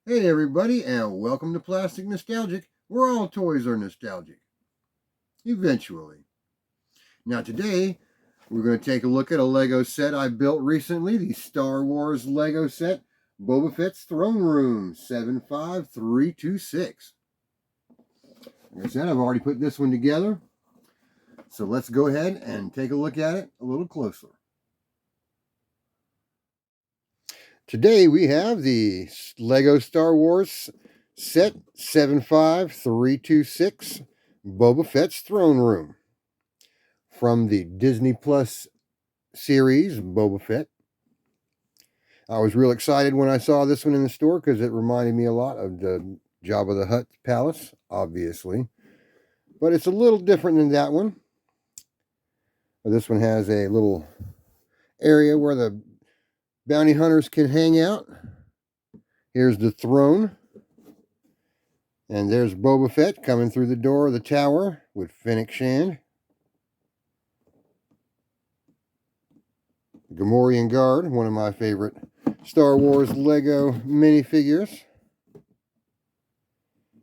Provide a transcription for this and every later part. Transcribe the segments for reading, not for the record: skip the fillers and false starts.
Hey everybody, and welcome to Plastic Nostalgic, where all toys are nostalgic. Eventually. Now today, we're going to take a look at a Lego set I built recently, the Star Wars Lego set, Boba Fett's Throne Room 75326. Like I said, I've already put this one together, so let's go ahead and take a look at it a little closer. Today we have the Lego Star Wars set 75326, Boba Fett's Throne Room, from the Disney Plus series Boba Fett. I was real excited when I saw this one in the store because it reminded me a lot of the Jabba the Hutt palace, obviously. But it's a little different than that one. This one has a little area where the bounty hunters can hang out. Here's the throne. And there's Boba Fett coming through the door of the tower with Finlay Shand. Gamoran Guard, one of my favorite Star Wars Lego minifigures.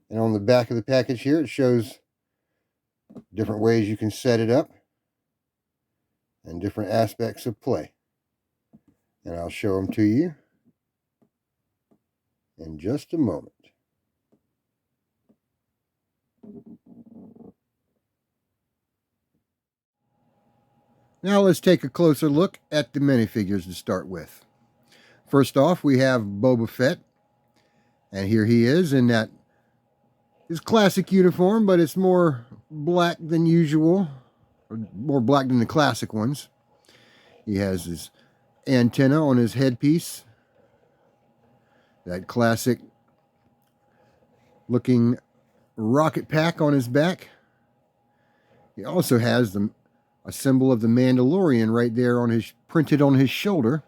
And on the back of the package here, it shows different ways you can set it up and different aspects of play. And I'll show them to you in just a moment. Now let's take a closer look at the minifigures to start with. First off, we have Boba Fett. And here he is in that his classic uniform, but it's more black than usual, or more black than the classic ones. He has his antenna on his headpiece, that classic looking rocket pack on his back. He also has a symbol of the Mandalorian right there on his printed on his shoulder.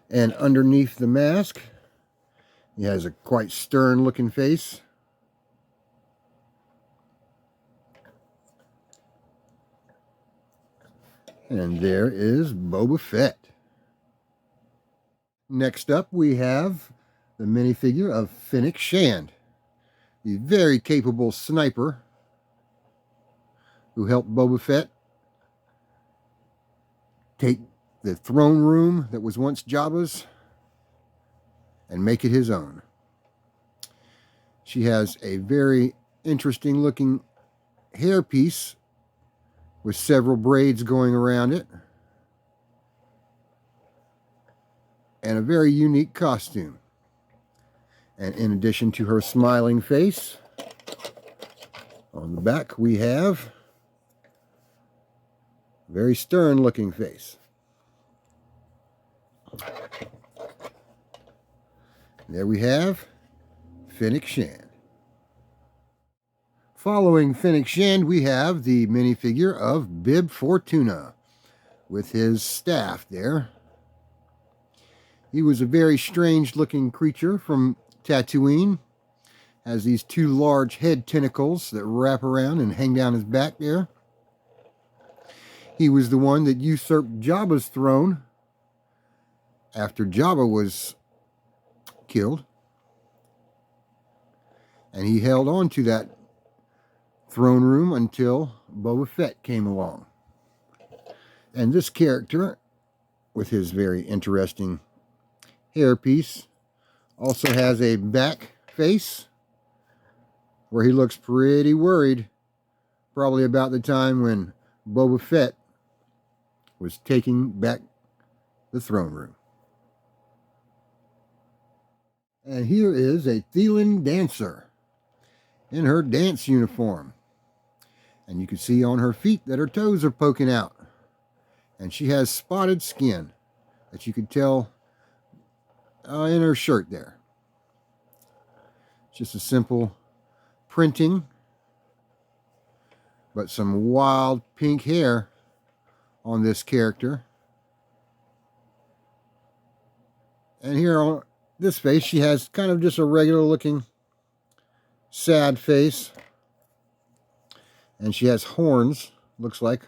And underneath the mask, he has a quite stern looking face. And there is Boba Fett. Next up, we have the minifigure of Finlay Shand, the very capable sniper who helped Boba Fett take the throne room that was once Jabba's and make it his own. She has a very interesting looking hairpiece with several braids going around it, and a very unique costume. And in addition to her smiling face, on the back we have a very stern looking face. There we have Finlay Shand. Following Finlay Shand, we have the minifigure of Bib Fortuna with his staff there. He was a very strange looking creature from Tatooine. Has these two large head tentacles that wrap around and hang down his back there. He was the one that usurped Jabba's throne after Jabba was killed. And he held on to that throne room until Boba Fett came along. And this character, with his very interesting hairpiece, also has a back face where he looks pretty worried, probably about the time when Boba Fett was taking back the throne room. And here is a Thelen Dancer in her dance uniform. And you can see on her feet that her toes are poking out. And she has spotted skin that you can tell in her shirt there. Just a simple printing, but some wild pink hair on this character. And here on this face, she has kind of just a regular looking sad face. And she has horns, looks like,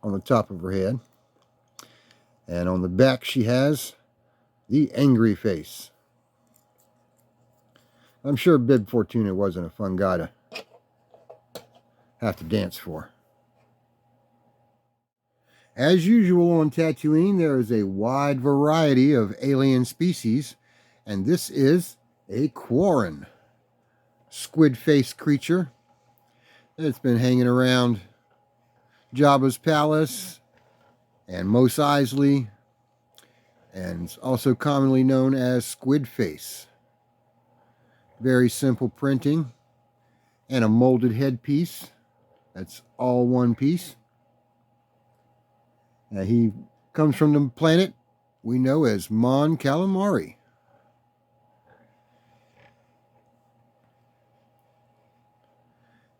on the top of her head. And on the back she has the angry face. I'm sure Bib Fortuna wasn't a fun guy to have to dance for. As usual on Tatooine, there is a wide variety of alien species, and this is a Quarren, squid-face creature that's been hanging around Jabba's palace and Mos Eisley, and it's also commonly known as Squidface. Very simple printing and a molded headpiece. That's all one piece. He comes from the planet we know as Mon Calamari.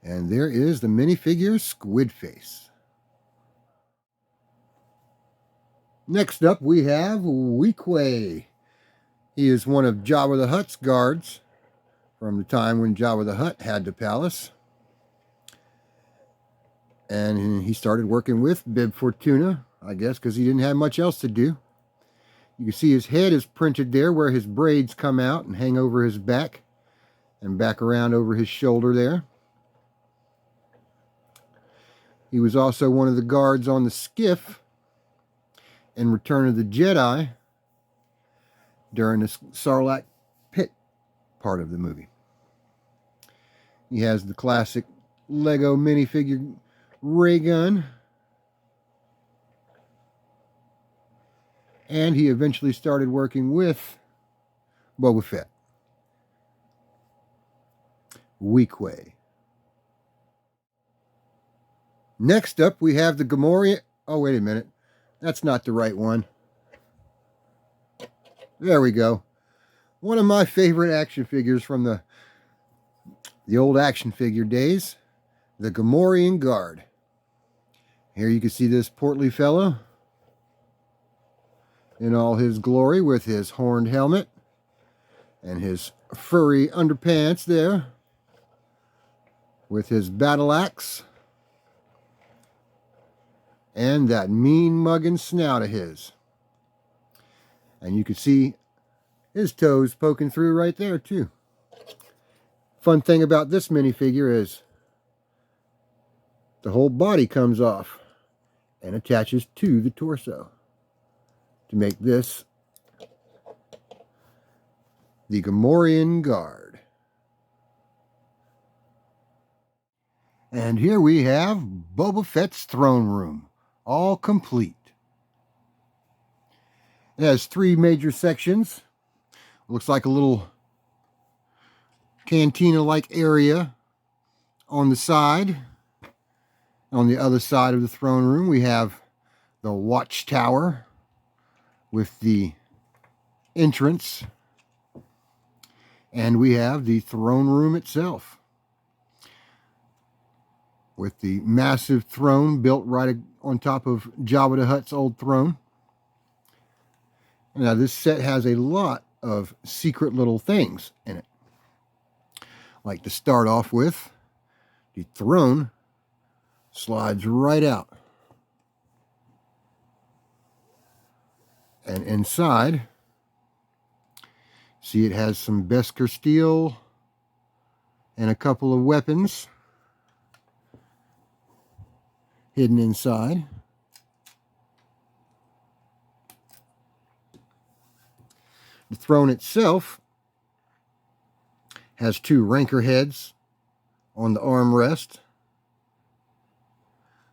And there is the minifigure Squidface. Next up we have Wiay. He is one of Jabba the Hutt's guards from the time when Jabba the Hutt had the palace. And he started working with Bib Fortuna, I guess, because he didn't have much else to do. You can see his head is printed there where his braids come out and hang over his back and back around over his shoulder there. He was also one of the guards on the skiff in Return of the Jedi during the Sarlacc pit part of the movie. He has the classic Lego minifigure ray gun. And he eventually started working with Boba Fett. Wiay. Next up we have the Gamoran. Oh, wait a minute. That's not the right one. There we go. One of my favorite action figures from the old action figure days. The Gamoran Guard. Here you can see this portly fellow in all his glory with his horned helmet and his furry underpants there with his battle axe and that mean mugging snout of his. And you can see his toes poking through right there too. Fun thing about this minifigure is the whole body comes off and attaches to the torso to make this the Gamoran Guard. And here we have Boba Fett's throne room, all complete. It has 3 major sections. Looks like a little cantina-like area on the side. On the other side of the throne room, we have the watchtower with the entrance. And we have the throne room itself with the massive throne built right on top of Jabba the Hutt's old throne. Now, this set has a lot of secret little things in it. Like to start off with, the throne slides right out. And inside, see, it has some Beskar steel and a couple of weapons hidden inside. The throne itself has 2 rancor heads on the armrest.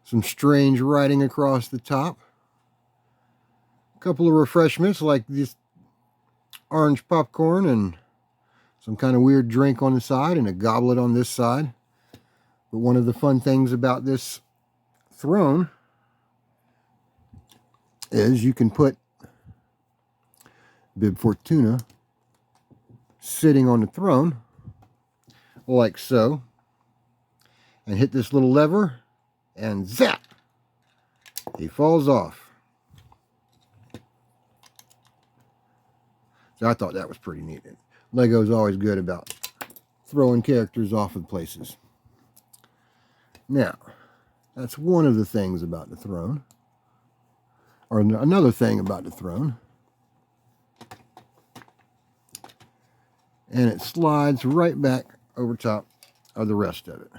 Some strange writing across the top. A couple of refreshments like this orange popcorn and some kind of weird drink on the side and a goblet on this side. But one of the fun things about this throne is you can put Bib Fortuna sitting on the throne like so and hit this little lever and zap, he falls off. So I thought that was pretty neat. Lego's always good about throwing characters off of places. Now, that's one of the things about the throne. or another thing about the throne. And it slides right back over top of the rest of it.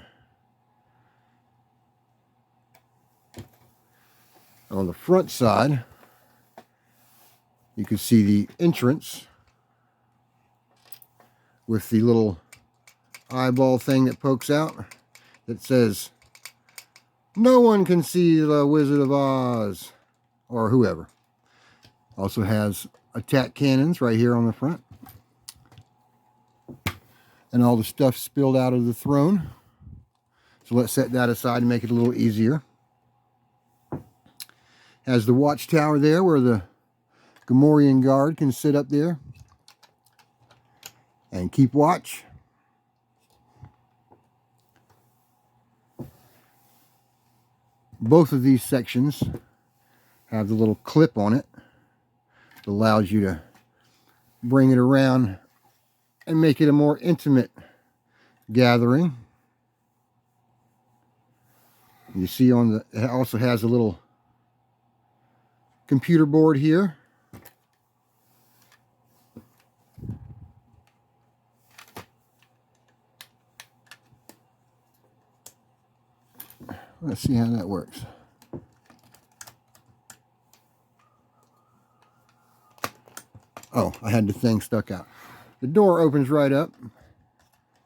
On the front side, you can see the entrance with the little eyeball thing that pokes out that says, "No one can see the Wizard of Oz," or whoever. Also has attack cannons right here on the front. And all the stuff spilled out of the throne. So let's set that aside and make it a little easier. Has the watchtower there where the Gamoran guard can sit up there and keep watch. Both of these sections have the little clip on it that allows you to bring it around and make it a more intimate gathering. You see it also has a little computer board here. Let's see how that works. Oh, I had the thing stuck out. The door opens right up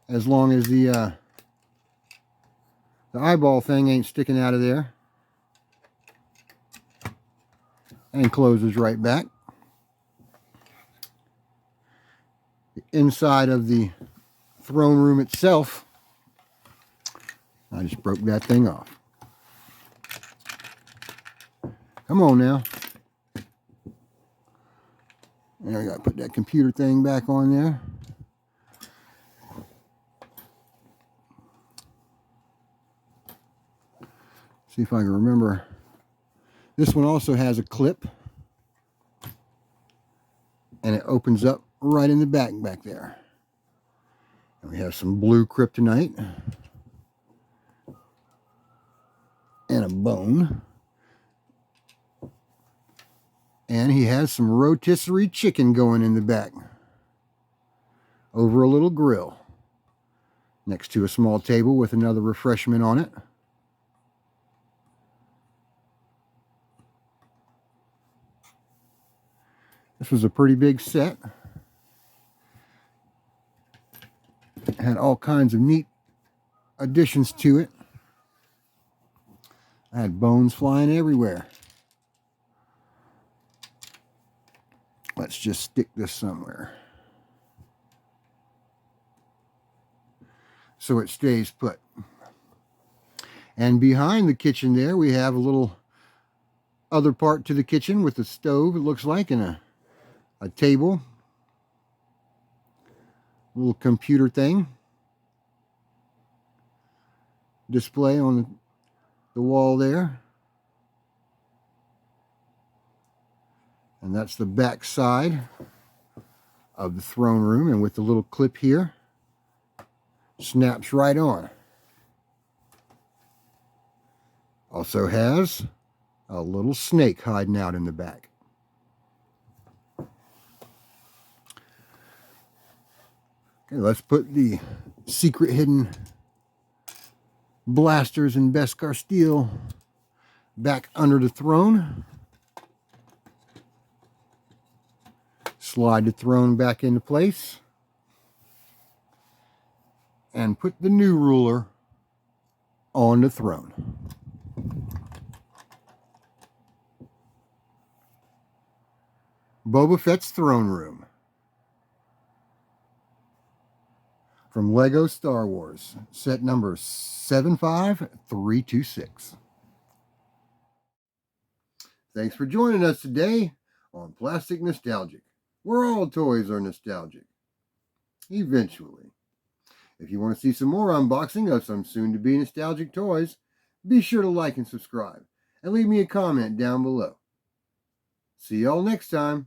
as long as the eyeball thing ain't sticking out of there, and closes right back. The inside of the throne room itself, I just broke that thing off. Come on now. There, I gotta put that computer thing back on there. See if I can remember. This one also has a clip, and it opens up right in the back there. And we have some blue kryptonite and a bone. And he has some rotisserie chicken going in the back over a little grill next to a small table with another refreshment on it. This was a pretty big set. It had all kinds of neat additions to it. I had bones flying everywhere. Let's just stick this somewhere so it stays put. And behind the kitchen there, we have a little other part to the kitchen with a stove, it looks like, and a table, a little computer thing, display on the wall there. And that's the back side of the throne room, and with the little clip here, snaps right on. Also has a little snake hiding out in the back. Okay, let's put the secret hidden blasters and Beskar steel back under the throne. Slide the throne back into place. And put the new ruler on the throne. Boba Fett's throne room. From Lego Star Wars, set number 75326. Thanks for joining us today on Plastic Nostalgic, where all toys are nostalgic. Eventually. If you want to see some more unboxing of some soon-to-be nostalgic toys, be sure to like and subscribe, and leave me a comment down below. See y'all next time.